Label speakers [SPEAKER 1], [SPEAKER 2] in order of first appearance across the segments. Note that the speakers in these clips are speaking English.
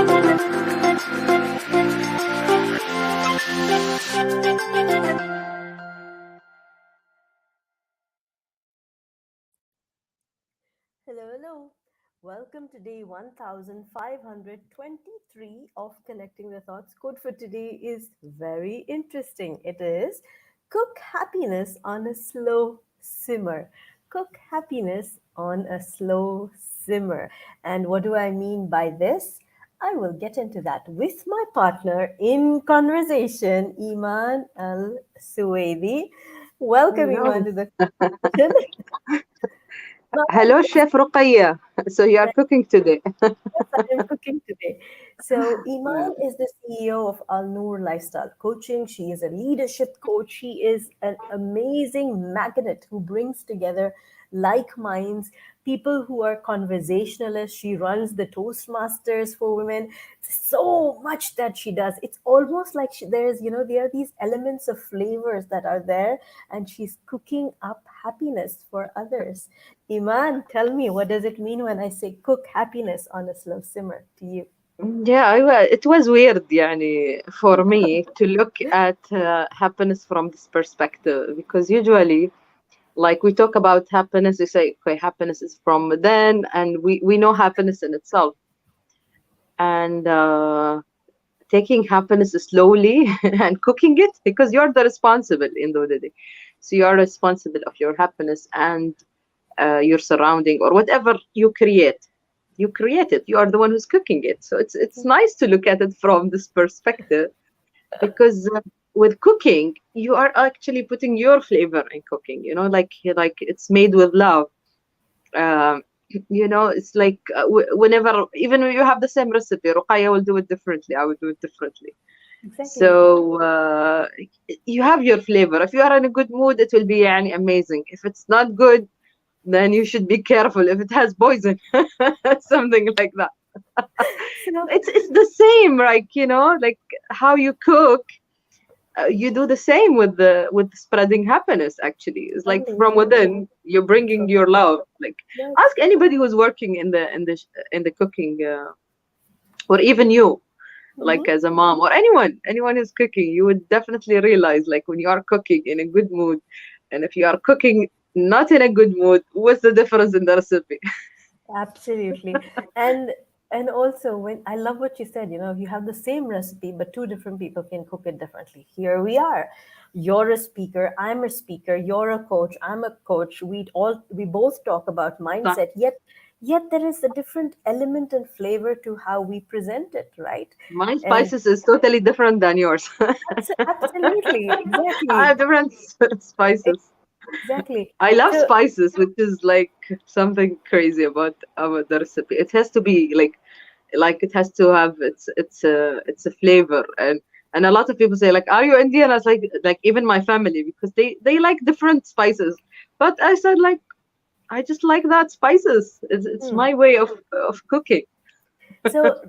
[SPEAKER 1] Hello, hello. Welcome to day 1523 of Connecting the Thoughts. Code for today is very interesting. It is cook happiness on a slow simmer. Cook happiness on a slow simmer. And what do I mean by this? I will get into that with my partner in conversation, Iman Al Suwaidi. Welcome, Iman,
[SPEAKER 2] Hello.
[SPEAKER 1] to the conversation.
[SPEAKER 2] Hello, Chef Ruqya. So you are cooking today.
[SPEAKER 1] Yes, I am cooking today. So,
[SPEAKER 2] Yeah.
[SPEAKER 1] Iman is the CEO of Al Noor Lifestyle Coaching. She is a leadership coach. She is an amazing magnet who brings together like minds, people who are conversationalists. She runs the Toastmasters for women. So much that she does. It's almost like there are these elements of flavors that are there, and she's cooking up happiness for others. Iman, tell me, what does it mean when I say cook happiness on a slow simmer to you?
[SPEAKER 2] Yeah, it was weird, يعني, for me to look at happiness from this perspective because usually, like we talk about happiness, we say, okay, happiness is from within, and we know happiness in itself. And taking happiness slowly and cooking it because you're the responsible in the end of the day. So you are responsible of your happiness and your surrounding or whatever you create. You create it. You are the one who's cooking it. So it's nice to look at it from this perspective because with cooking you are actually putting your flavor in cooking. You know, like it's made with love. Um, you know, it's like whenever even when you have the same recipe, Ruqayya will do it differently. I will do it differently.
[SPEAKER 1] Exactly.
[SPEAKER 2] So you have your flavor. If you are in a good mood, it will be يعني, amazing. If it's not good, then you should be careful if it has poison, something like that.
[SPEAKER 1] So,
[SPEAKER 2] It's the same, like you know, like how you cook. You do the same with the with spreading happiness. Actually, it's like
[SPEAKER 1] exactly.
[SPEAKER 2] from within. You're bringing
[SPEAKER 1] From
[SPEAKER 2] your love. Like
[SPEAKER 1] yes.
[SPEAKER 2] ask anybody who's working in the cooking, or even you,
[SPEAKER 1] Hmm.
[SPEAKER 2] like as a mom or anyone who's cooking, you would definitely realize like when you are cooking in a good mood, and if you are cooking not in a good mood, what's the difference in the recipe?
[SPEAKER 1] Absolutely. And and also when I love what you said, you have the same recipe, but two different people can cook it differently. Here we are. You're a speaker, I'm a speaker, you're a coach, I'm a coach. We both talk about mindset, yet there is a different element and flavor to how we present it, right?
[SPEAKER 2] My
[SPEAKER 1] And
[SPEAKER 2] spices is totally different than yours.
[SPEAKER 1] absolutely,
[SPEAKER 2] I
[SPEAKER 1] exactly.
[SPEAKER 2] have different spices.
[SPEAKER 1] Exactly.
[SPEAKER 2] I love
[SPEAKER 1] So,
[SPEAKER 2] spices, which is like something crazy about the recipe. It has to be like it has to have it's a flavor, and a lot of people say like, are you Indian? I was like even my family because they like different spices, but I said like I just like that spices. It's
[SPEAKER 1] hmm.
[SPEAKER 2] my way of cooking.
[SPEAKER 1] So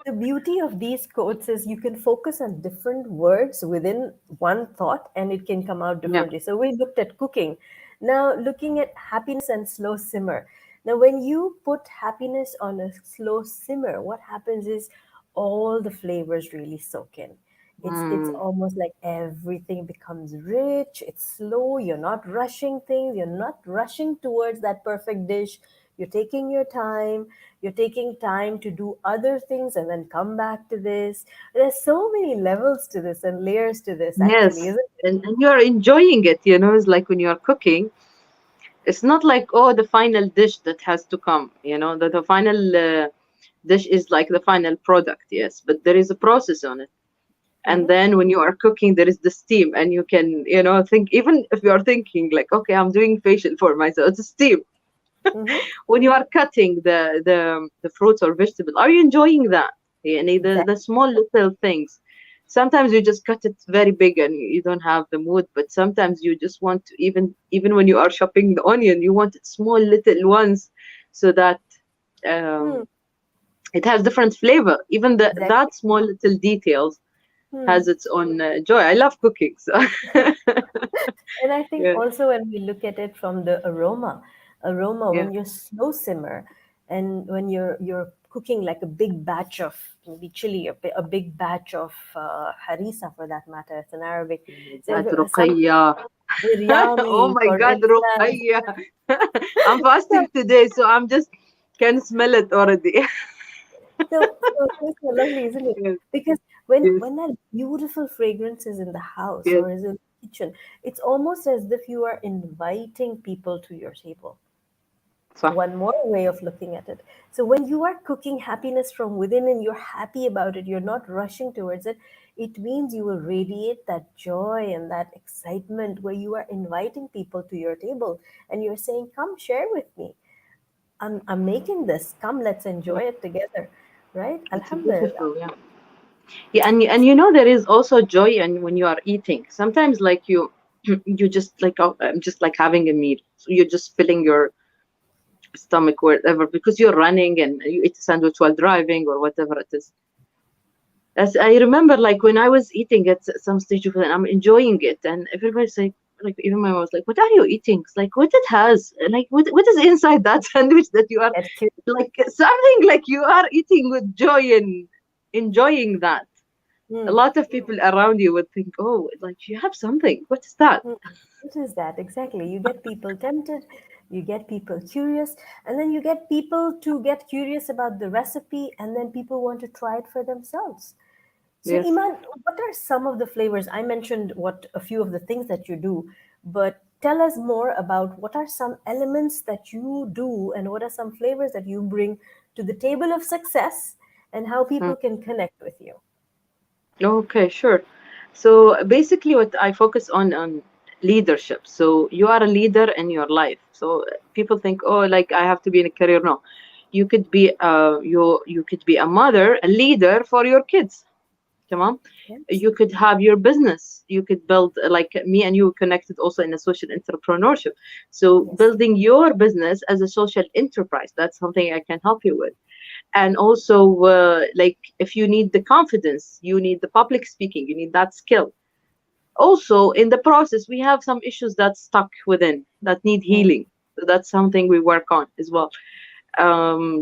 [SPEAKER 1] the beauty of these quotes is you can focus on different words within one thought and it can come out
[SPEAKER 2] Yeah.
[SPEAKER 1] differently. So we looked at cooking. Now looking at happiness and slow simmer. Now when you put happiness on a slow simmer, what happens is all the flavors really soak in. It's
[SPEAKER 2] Mm.
[SPEAKER 1] almost like everything becomes rich, it's slow, you're not rushing things, you're not rushing towards that perfect dish. You're taking your time, you're taking time to do other things and then come back to this. There's so many levels to this and layers to this, actually,
[SPEAKER 2] Yes,
[SPEAKER 1] isn't it?
[SPEAKER 2] and you're enjoying it, you know, it's like when you're cooking, it's not like, oh, the final dish that has to come, you know, that the final dish is like the final product, yes, but there is a process on it. And
[SPEAKER 1] Mm-hmm.
[SPEAKER 2] then when you are cooking, there is the steam, and you can, you know, think, even if you are thinking, like, okay, I'm doing facial for myself, it's a steam.
[SPEAKER 1] Mm-hmm.
[SPEAKER 2] When you are cutting the fruits or vegetable, are you enjoying that? يعني the
[SPEAKER 1] Exactly.
[SPEAKER 2] small little things. Sometimes you just cut it very big and you don't have the mood, but sometimes you just want to, even when you are chopping the onion, you want it small little ones so that
[SPEAKER 1] Hmm.
[SPEAKER 2] um, it has different flavor. Even
[SPEAKER 1] Exactly.
[SPEAKER 2] that small little details
[SPEAKER 1] Hmm.
[SPEAKER 2] has its own joy. I love cooking, so
[SPEAKER 1] And I think
[SPEAKER 2] yeah,
[SPEAKER 1] also when we look at it from the aroma
[SPEAKER 2] yeah.
[SPEAKER 1] when you're slow simmer and when you're cooking like a big batch of maybe chili, a big batch of harissa for that matter. It's an Arabic. So
[SPEAKER 2] That
[SPEAKER 1] some
[SPEAKER 2] Ruqya. Oh
[SPEAKER 1] biryani,
[SPEAKER 2] my
[SPEAKER 1] for
[SPEAKER 2] God,
[SPEAKER 1] instance.
[SPEAKER 2] Ruqya. I'm
[SPEAKER 1] So,
[SPEAKER 2] fasting today, so I'm just can smell it already.
[SPEAKER 1] it's so lovely, isn't it?
[SPEAKER 2] Yes,
[SPEAKER 1] Because
[SPEAKER 2] yes,
[SPEAKER 1] when that beautiful fragrance is in the house
[SPEAKER 2] yes.
[SPEAKER 1] or is in the kitchen, it's almost as if you are inviting people to your table.
[SPEAKER 2] صح.
[SPEAKER 1] One more way of looking at it. So when you are cooking happiness from within and you're happy about it, you're not rushing towards it, it means you will radiate that joy and that excitement where you are inviting people to your table and you're saying, come share with me. I'm making this. Come, let's
[SPEAKER 2] Yeah,
[SPEAKER 1] enjoy it together. Right?
[SPEAKER 2] it's
[SPEAKER 1] Alhamdulillah.
[SPEAKER 2] beautiful. Yeah, yeah, and you know there is also joy in when you are eating. Sometimes like you just like oh, I'm just like having a meal. So you're just filling your stomach wherever because you're running and you eat a sandwich while driving or whatever it is. As I remember, like when I was eating at some stage of it, I'm enjoying it, and everybody's like even my mom was like, "What are you eating?" It's like, "What it has? Like, what is inside that sandwich that you are
[SPEAKER 1] Get curious.
[SPEAKER 2] like something like you are eating with joy and enjoying that." A
[SPEAKER 1] Hmm.
[SPEAKER 2] lot of people around you would think, "Oh, like you have something. What is that?"
[SPEAKER 1] Hmm. What is that exactly? You get people tempted, you get people curious, and then you get people to get curious about the recipe, and then people want to try it for themselves. So,
[SPEAKER 2] Yes.
[SPEAKER 1] Iman, what are some of the flavors? I mentioned what a few of the things that you do, but tell us more about what are some elements that you do and what are some flavors that you bring to the table of success and how
[SPEAKER 2] Mm.
[SPEAKER 1] people can connect with you.
[SPEAKER 2] Okay, sure. So basically, what I focus on leadership. So you are a leader in your life. So people think, oh, like I have to be in a career. No, you could be you could be a mother, a leader for your kids. Come on.
[SPEAKER 1] Yes.
[SPEAKER 2] You could have your business. You could build like me and you connected also in a social entrepreneurship. So
[SPEAKER 1] Yes.
[SPEAKER 2] building your business as a social enterprise. That's something I can help you with. And also like if you need the confidence, you need the public speaking, you need that skill. Also in the process we have some issues that stuck within that need
[SPEAKER 1] Mm,
[SPEAKER 2] healing, so that's something we work on as well.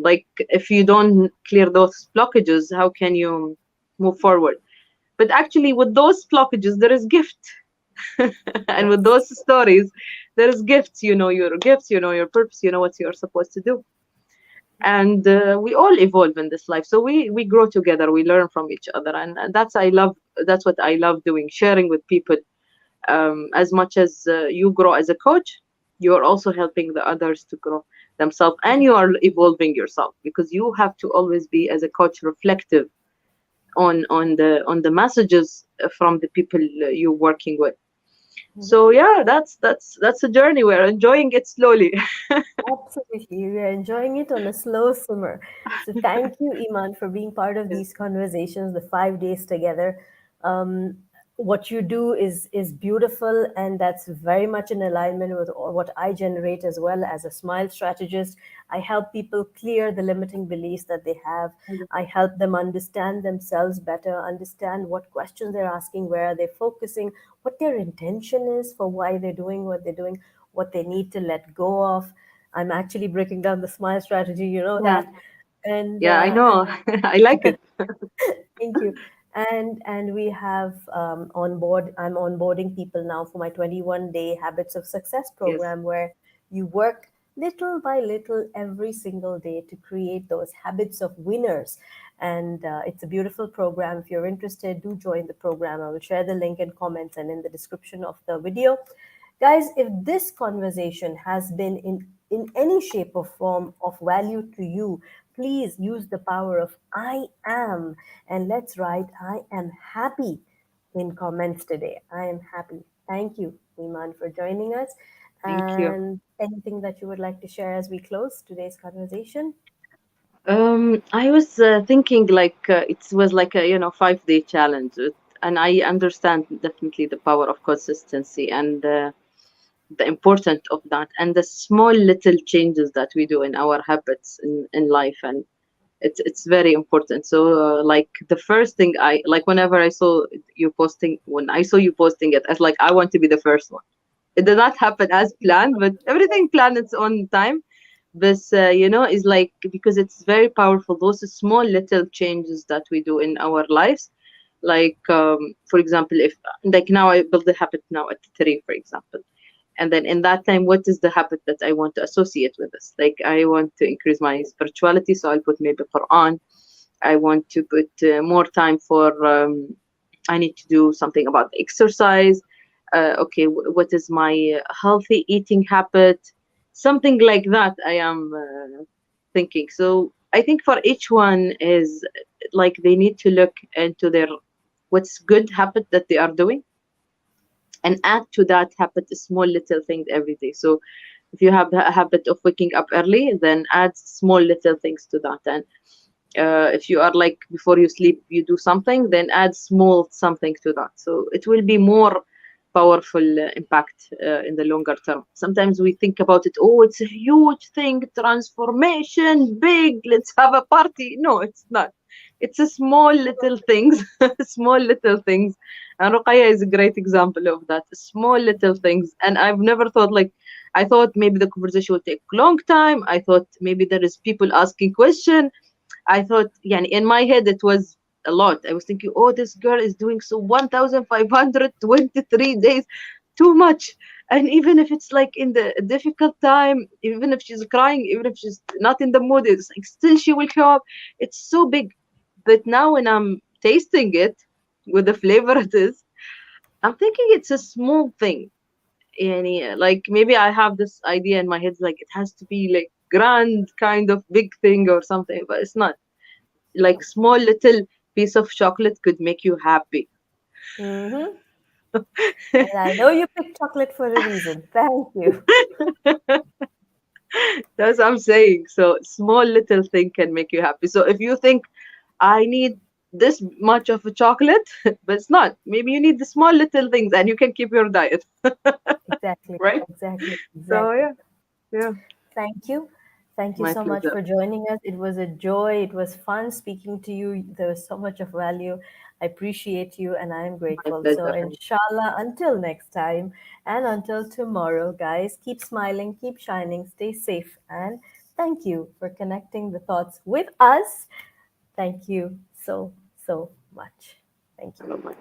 [SPEAKER 2] Like if you don't clear those blockages, how can you move forward? But actually with those blockages there is gift. And with
[SPEAKER 1] yes.
[SPEAKER 2] those stories there is gifts. You know your gifts, you know your purpose, you know what you're supposed to do. And we all evolve in this life, so we grow together, we learn from each other, and that's what I love doing, sharing with people. As much as you grow as a coach, you are also helping the others to grow themselves, and you are evolving yourself, because you have to always be as a coach reflective on the messages from the people you're working with.
[SPEAKER 1] Mhm.
[SPEAKER 2] So yeah, that's a journey, we're enjoying it slowly.
[SPEAKER 1] Absolutely. We are enjoying it on a slow simmer. So thank you, Iman, for being part of these conversations, the 5 days together. Um, what you do is beautiful, and that's very much in alignment with what I generate as well as a smile strategist. I help people clear the limiting beliefs that they have. I help them understand themselves better, understand what questions they're asking, where are they focusing, what their intention is for why they're doing what they're doing, what they need to let go of. I'm actually breaking down the smile strategy, you know
[SPEAKER 2] Yeah,
[SPEAKER 1] that. And
[SPEAKER 2] yeah, I know. I like it.
[SPEAKER 1] thank you. And we have on board. I'm onboarding people now for my 21-day Habits of Success
[SPEAKER 2] Yes.
[SPEAKER 1] program, where you work little by little every single day to create those habits of winners. And it's a beautiful program. If you're interested, do join the program. I will share the link in comments and in the description of the video. Guys, if this conversation has been in any shape or form of value to you, please use the power of I am and let's write I am happy in comments today. I am happy. Thank you, Iman, for joining us.
[SPEAKER 2] Thank you.
[SPEAKER 1] And anything that you would like to share as we close today's conversation?
[SPEAKER 2] I was thinking like it was like a 5-day challenge, and I understand definitely the power of consistency and the importance of that, and the small little changes that we do in our habits in life, and it's very important. So like the first thing I like whenever I saw you posting, when I saw you posting it, I was like I want to be the first one. It did not happen as planned, but everything planned its own time. this is like, because it's very powerful, those small little changes that we do in our lives. Like, for example, if like now I build a habit now at 3, for example, and then in that time, what is the habit that I want to associate with this? Like, I want to increase my spirituality, so I'll put maybe Quran. I want to put more time for, I need to do something about exercise. Okay, what is my healthy eating habit? Something like that I am thinking. So I think for each one is like they need to look into their what's good habit that they are doing, and add to that habit a small little thing every day. So if you have a habit of waking up early, then add small little things to that. And if you are like before you sleep you do something, then add small something to that, so it will be more powerful impact in the longer term. Sometimes we think about it, oh, it's a huge thing, transformation, big, let's have a party. No, it's not. It's a small little things. Small little things. And Ruqayya is a great example of that, small little things. And I've never thought like, I thought maybe the conversation will take a long time. I thought maybe there is people asking question. I thought, yeah, in my head it was a lot. I was thinking, oh, this girl is doing so 1,523 days, too much. And even if it's like in the difficult time, even if she's crying, even if she's not in the mood, it's like still she will show up. It's so big. But now when I'm tasting it with the flavor it is, I'm thinking it's a small thing. And like maybe I have this idea in my head, like it has to be like grand kind of big thing or something, but it's not. Like small little piece of chocolate could make you happy.
[SPEAKER 1] Mm-hmm. And I know you picked chocolate for a reason. Thank you.
[SPEAKER 2] That's what I'm saying. So small little thing can make you happy. So if you think I need this much of a chocolate, but it's not. Maybe you need the small little things and you can keep your diet.
[SPEAKER 1] Exactly,
[SPEAKER 2] Right?
[SPEAKER 1] exactly,
[SPEAKER 2] So
[SPEAKER 1] exactly.
[SPEAKER 2] yeah, yeah.
[SPEAKER 1] Thank you. Thank you
[SPEAKER 2] My
[SPEAKER 1] so much
[SPEAKER 2] pleasure.
[SPEAKER 1] for joining us. It was a joy. It was fun speaking to you. There was so much of value. I appreciate you and I am
[SPEAKER 2] My
[SPEAKER 1] grateful. So,
[SPEAKER 2] pleasure.
[SPEAKER 1] inshallah, until next time and until tomorrow, guys, keep smiling, keep shining, stay safe. And thank you for connecting the thoughts with us. Thank you so, so much. Thank you.
[SPEAKER 2] Bye-bye.